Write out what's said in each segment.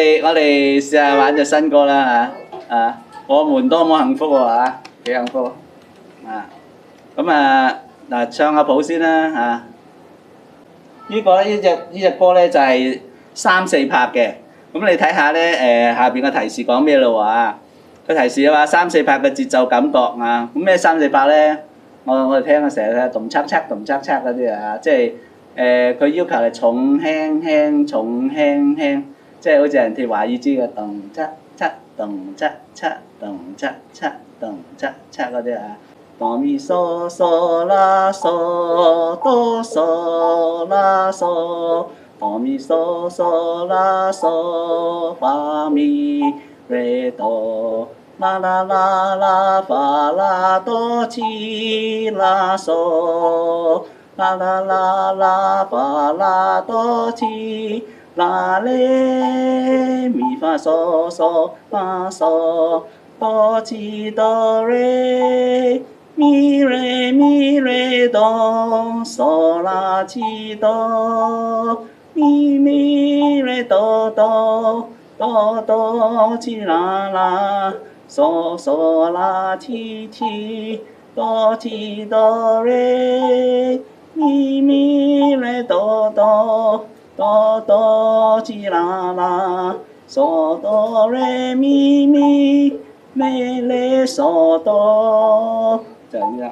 我哋試下玩隻新歌啦嚇，我們多麼幸福喎嚇，幾幸福啊！咁嗱，唱下譜先啦嚇。呢隻歌咧就係3/4拍嘅，咁你睇下咧下邊嘅提示講咩咯喎？個提示話3/4拍嘅節奏感覺啊，咁咩3/4拍咧？我哋聽嘅成日咧，動測測動測測嗰啲啊，即係佢要求係重輕輕重輕輕。即係好似人哋華語知嘅動測測動測測動測測動測測嗰啲啊，哆咪嗦嗦啦嗦哆嗦啦嗦，哆咪嗦嗦啦嗦發咪瑞哆，啦啦啦啦發啦哆起啦嗦，啦啦啦啦發啦哆起。啦咧咪發嗦嗦發嗦哆起哆瑞咪瑞哆嗦啦起哆咪瑞哆哆起啦啦嗦嗦啦起哆起哆瑞咪瑞哆哆起啦啦，嗦哆瑞咪嗦哆，就係咁樣。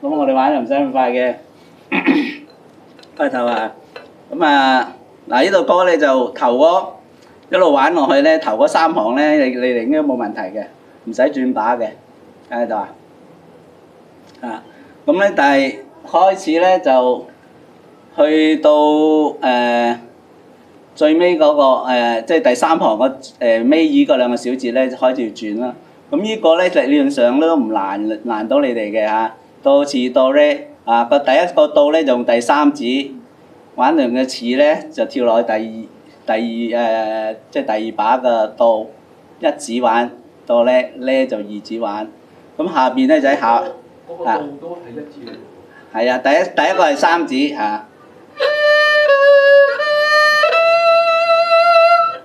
咁我哋玩又唔使咁快嘅，開頭啊。咁嗱呢度歌咧就頭嗰一路玩落去咧，頭嗰3行咧，你哋應該冇問題嘅，唔使轉把嘅，喺度啊。咁咧但係開始咧就。去到最尾嗰個即係第3行嗰尾二嗰2個小節咧，就開始要轉啦。咁呢個咧理論上都唔難到你哋嘅嚇。到次到咧第一個到咧就用第3指，玩完嘅次咧就跳落去即係第2把嘅到1指玩，到咧就2指玩。咁下邊咧就喺下嗰個到都係1指嚟。係啊，第一個係3指嚇。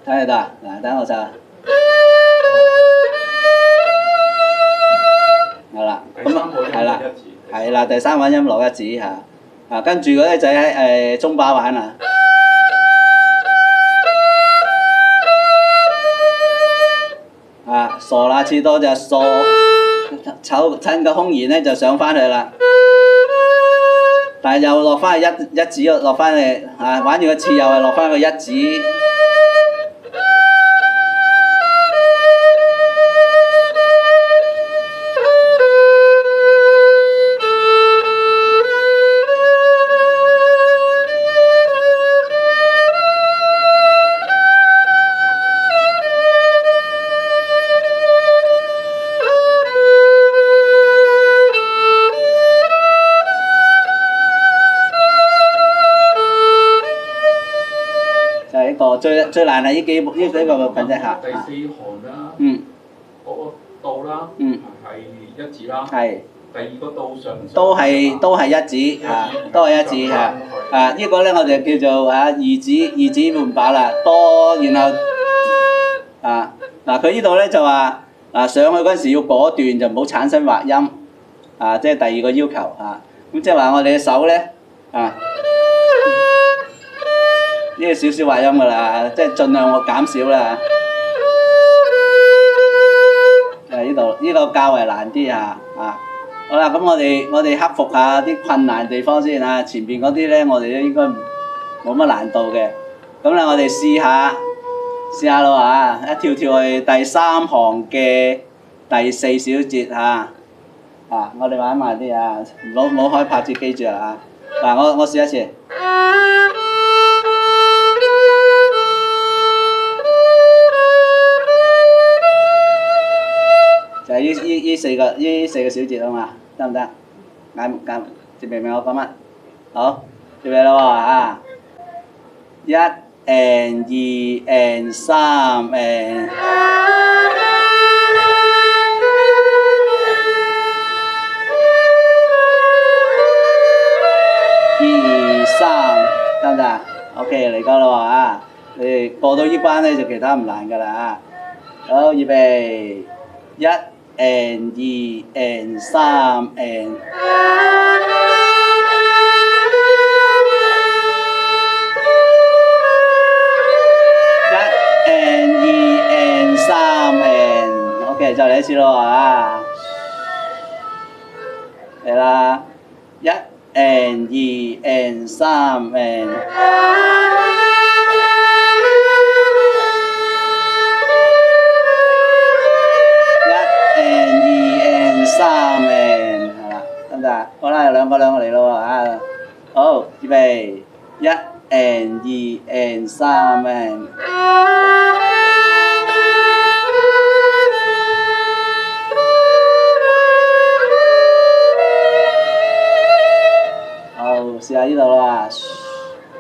睇下得嗱，等我就好啦，咁係啦，第3個音落1指嚇，跟住嗰啲就喺中把玩啦，嗦啦次多就嗦，趁個空弦咧就上翻去啦。但係又落翻去一指，落翻去玩完個次又係落翻個1指。最難係呢幾個品質嚇。第4行啦。嗰個到啦。係1指啦。係。第2個到上。都係1指都係1指嚇。呢個咧我哋叫做2指半把啦，多然後佢呢度咧就話上去嗰陣時要果斷，就唔好產生滑音即係第2個要求嚇。咁即係話我哋嘅手咧呢個少少滑音㗎啦，即係盡量我減少啦。呢個較為難啲好啦，咁我哋克服下啲困難地方先前邊嗰啲咧，我哋都應該冇乜難度嘅。咁咧，我哋試下咯一跳去第3行嘅第4小節我哋玩慢啲唔好開拍子，記住我試一次。就係呢4個小節嘛，得唔得？明唔明我講乜？好，準備啦喎1 and 2 and 3 and 1 2 3，得唔得？OK 嚟過啦喎你哋過到呢關咧就其他唔難㗎啦。好，預備，一 and 二 and 三 and。OK， 就嚟一次咯啊！嚟啦，一 and 二 and 三 and。一 and 二 and 三 and， 係啦，得唔得？好啦，兩個嚟咯啊！好，預備，一 and 二 and 三 and。試下呢度啦，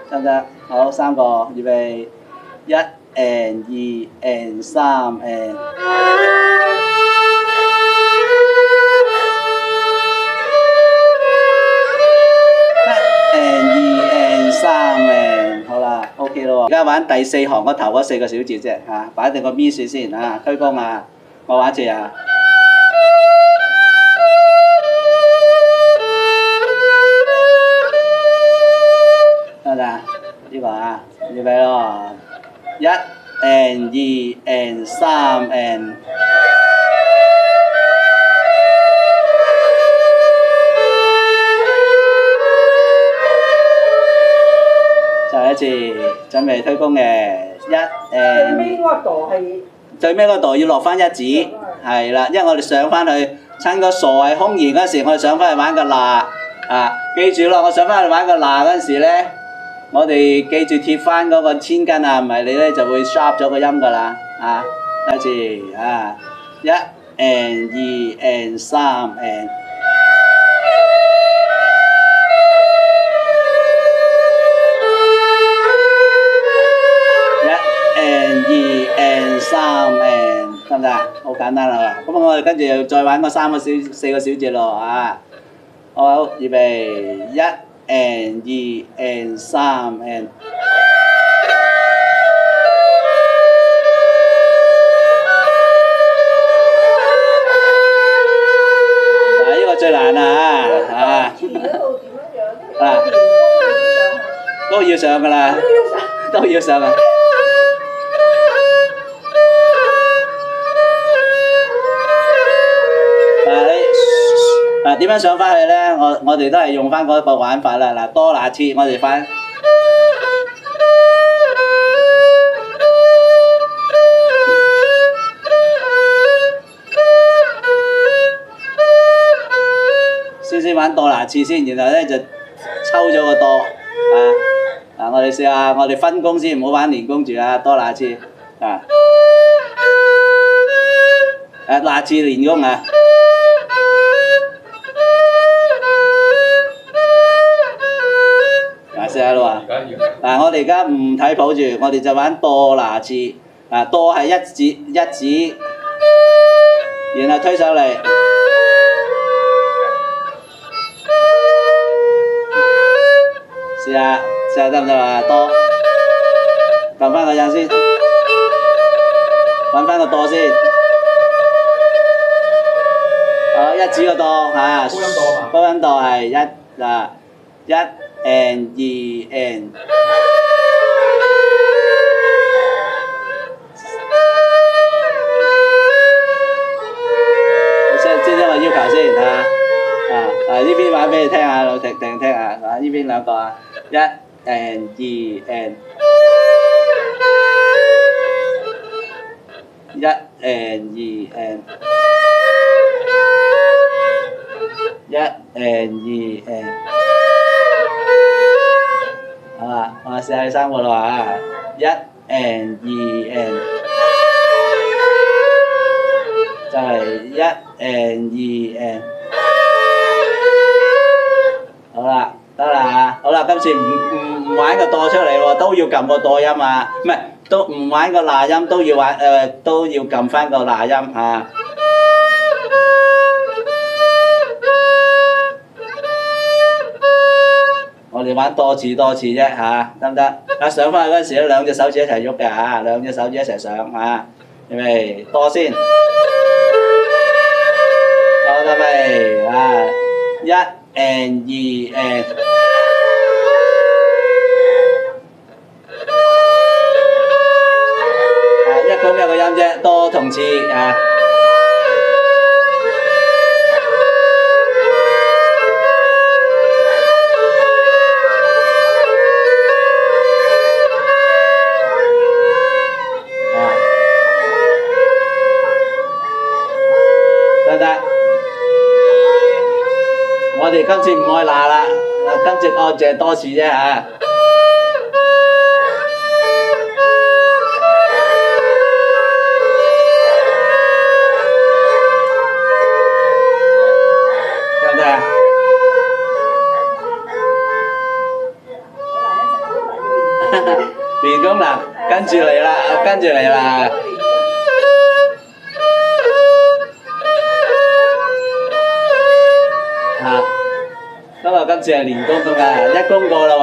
得唔得？好，三個，預備，一 and 二 and 三 and。一 and 二 and 三 and， 好啦 ，OK 咯喎。而家玩第四行嗰頭嗰4個小節啫嚇，擺定個咪樹先啊，推弓啊，我玩住啊。呢個啊，預備咯，一 and 二 and 三 and。再一次，準備推弓嘅，一 and。最尾嗰個度係。最尾嗰度要落翻一指，係啦，因為我哋上翻去，趁個傻係空弦嗰時，我哋上翻去玩個嗱啊，記住咯，我上翻去玩個嗱嗰時咧。我哋記住貼翻嗰個千斤啊，唔係你咧就會 sharp 咗個音㗎啦，啊，一次啊，一 and 二 and 三 and。一 and 二 and 三 and， 得唔得？好簡單啦，咁我哋跟住又再玩嗰4個小節咯啊，好，預備，一 and 二 and 三 and。嗱，呢個最難啦啊！都要上㗎啦，都要上啊！點樣上翻去咧？我哋都係用翻嗰個玩法啦。嗱，多那次我哋翻。先玩多那次先，然後咧就抽咗個多啊！我哋試下，我哋分工先，唔好玩連弓住啊！多那次啊！那次連弓啊！試下咯喎！我哋而家唔睇譜住，我哋就玩多那次。多係一指，然後推上嚟。試下得唔得啊？多，撳翻個印先，揾翻個多先。好，一指個多啊！高音多啊嘛？高音多係一 and 二 and。知我要求先嚇。呢邊玩俾你聽下，老婷聽下。呢邊兩個啊，一 and 二 and。一 and 二 and。一 and 二 and。好啦，我試下3個啦嚇，一 and 二 and。就係一 and 二 and。好啦，得啦嚇，好啦，今次唔玩個哆出嚟喎，都要撳個哆音啊，唔係都唔玩個那音，都要玩都要撳翻個那音嚇。我哋哋玩多次啫嚇，得唔得？啊上翻去嗰陣時咧，兩隻手指一齊喐嘅嚇，兩隻手指一齊上嚇，預備多先，好得未啊？一 and 二 and。一公一個音啫，多同次啊！得唔得？我哋今次唔愛嗱啦，今次我淨係多次啫嚇。練功啦，跟住嚟啦，跟住嚟啦。今次係練功㗎，一功過啦喎。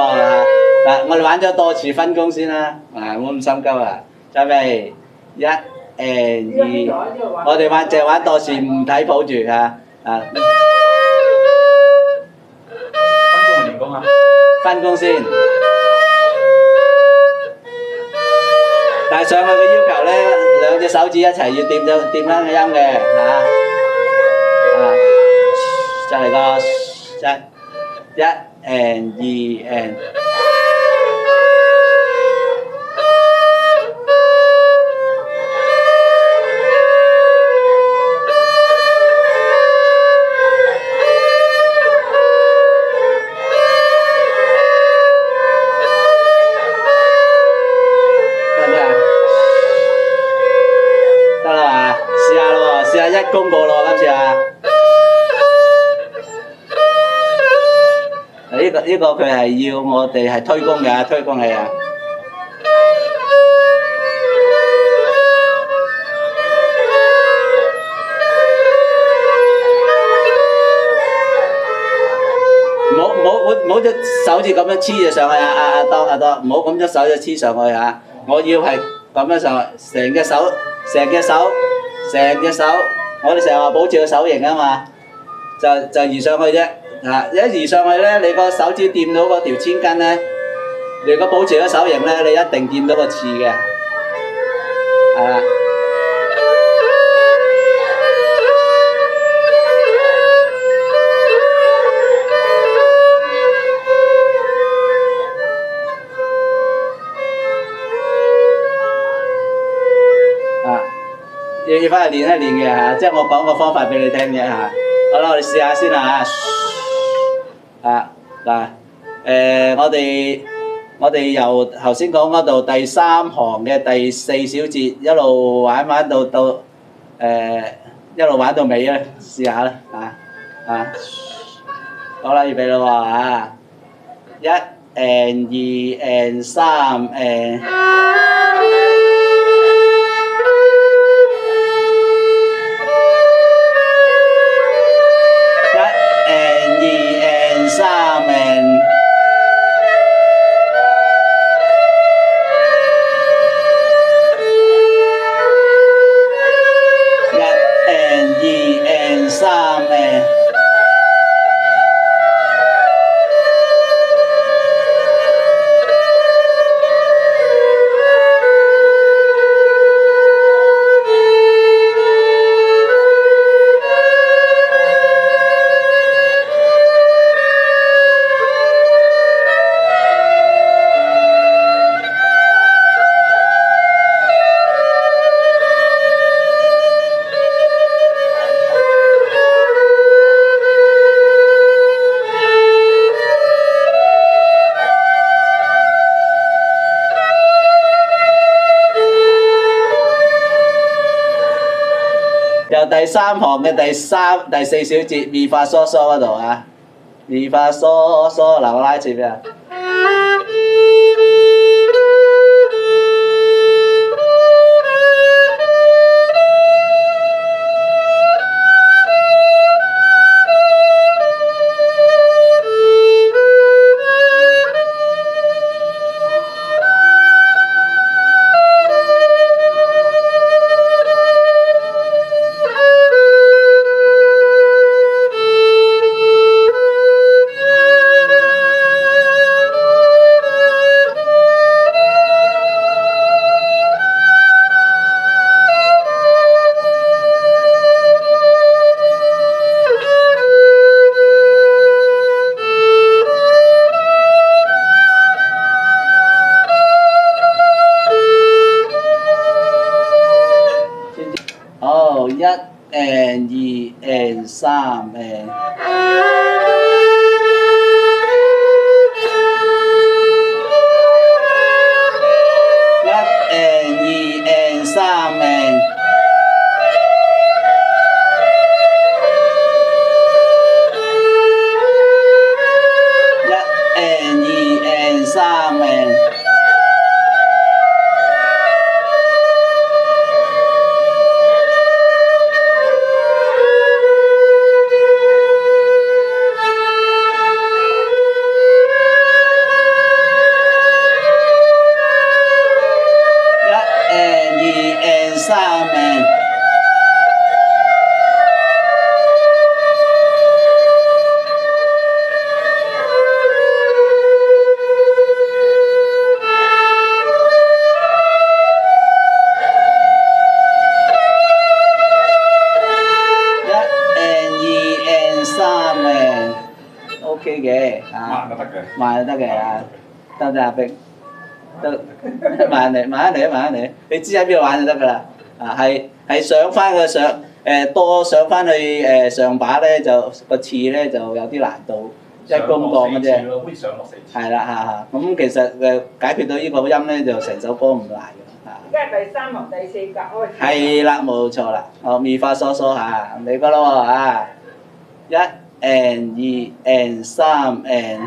嗱，我哋玩咗多次分工先啦，唔好咁心急啊。準備一 and 二，我哋淨係玩多次，唔睇譜住嚇。分工定練功啊？分工先。但係上去嘅要求咧，兩隻手指一齊要掂翻個音嘅嚇。就嚟個一 and 二 and。一功過咯，今次啊！呢個佢係要我哋係推功嘅，推功係啊！唔好隻手指咁樣黐住上去啊！阿當，唔好咁隻手就黐上去嚇！我要係咁樣上去，成隻手，我哋成日話保持個手型啊嘛，就移上去啫。一移上去咧，你個手指掂到嗰條千筋咧，你如果保持個手型咧，你一定掂到個刺嘅，係嘛？要翻去練一練嘅嚇，即係我講個方法俾你聽嘅嚇。好啦，我哋試下先啦嚇。嗱，我哋由頭先講嗰度第三行嘅第四小節一路玩到一路玩到尾啊！試下啦好啦，預備啦喎嚇，一 and 二 and 三 and。由第三行嘅第四小節咪發嗦嗦嗰度啊，咪發嗦嗦，嗱我拉一次俾啊。and 2 and 3 and 1 and 2 and 3 and 1 and 2 and 3 and ，OK 嘅慢就得嘅。慢就得嘅啊，得唔得阿碧？得，慢嚟，慢嚟，慢嚟，你知喺邊度玩就得㗎啦。啊，係上翻個上多上翻去上把咧，就個次咧就有啲難度，一公降嘅啫。好似上落4次。係啦嚇，咁其實解決到呢個音咧，就成首歌唔難嘅嚇。而家係第3同第4格開始。係啦，冇錯啦。好，咪發嗦嗦嚇，嚟個咯喎嚇，1 and 2 and 3 and